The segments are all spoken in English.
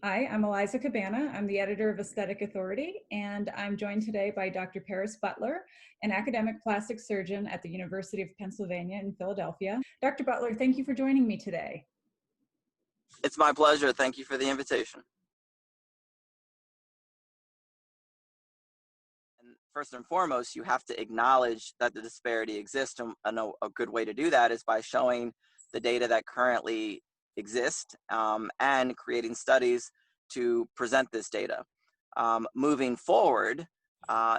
Hi, I'm Eliza Cabana. I'm the editor of Aesthetic Authority, and I'm joined today by Dr. Paris Butler, an academic plastic surgeon at the University of Pennsylvania in Philadelphia. Dr. Butler, thank you for joining me today. It's my pleasure. Thank you for the invitation. And first and foremost, you have to acknowledge that the disparity exists. And a good way to do that is by showing the data that currently exist and creating studies to present this data. Moving forward,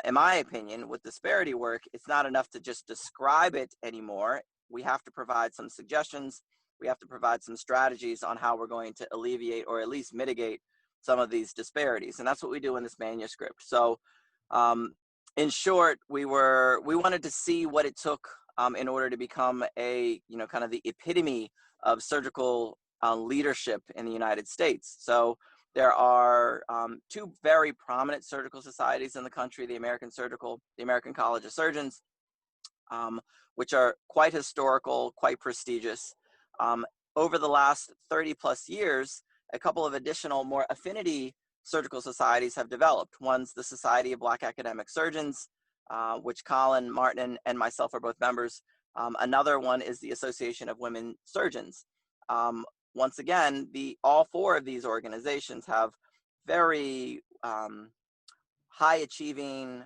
in my opinion, with disparity work, it's not enough to just describe it anymore. We have to provide some suggestions. We have to provide some strategies on how we're going to alleviate or at least mitigate some of these disparities. And that's what we do in this manuscript. So in short, we wanted to see what it took in order to become kind of the epitome of surgical leadership in the United States. So there are two very prominent surgical societies in the country, the American College of Surgeons, which are quite historical, quite prestigious. Over the last 30 plus years, a couple of additional more affinity surgical societies have developed. One's the Society of Black Academic Surgeons, which Colin, Martin, and myself are both members. Another one is the Association of Women Surgeons. Once again, all four of these organizations have very high achieving,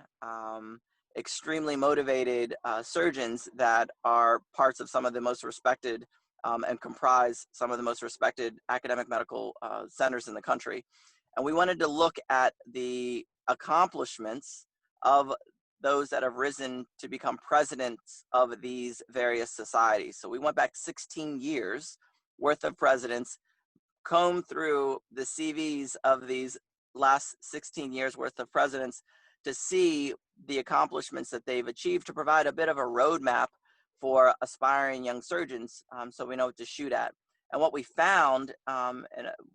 extremely motivated surgeons that are parts of some of the most respected and comprise some of the most respected academic medical centers in the country. And we wanted to look at the accomplishments of those that have risen to become presidents of these various societies. So we went back 16 years worth of presidents, combed through the CVs of these last 16 years worth of presidents to see the accomplishments that they've achieved, to provide a bit of a roadmap for aspiring young surgeons, so we know what to shoot at. And what we found, and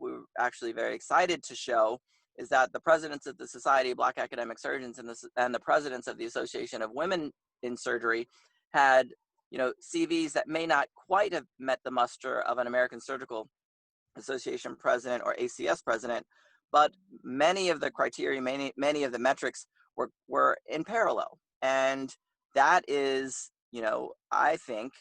we were actually very excited to show, is that the presidents of the Society of Black Academic Surgeons and the presidents of the Association of Women in Surgery had, CVs that may not quite have met the muster of an American Surgical Association president or ACS president, but many of the criteria, many of the metrics were in parallel. And that is, I think,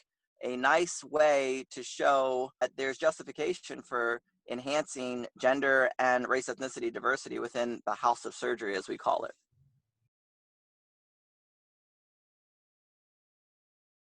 a nice way to show that there's justification for enhancing gender and race ethnicity diversity within the house of surgery, as we call it.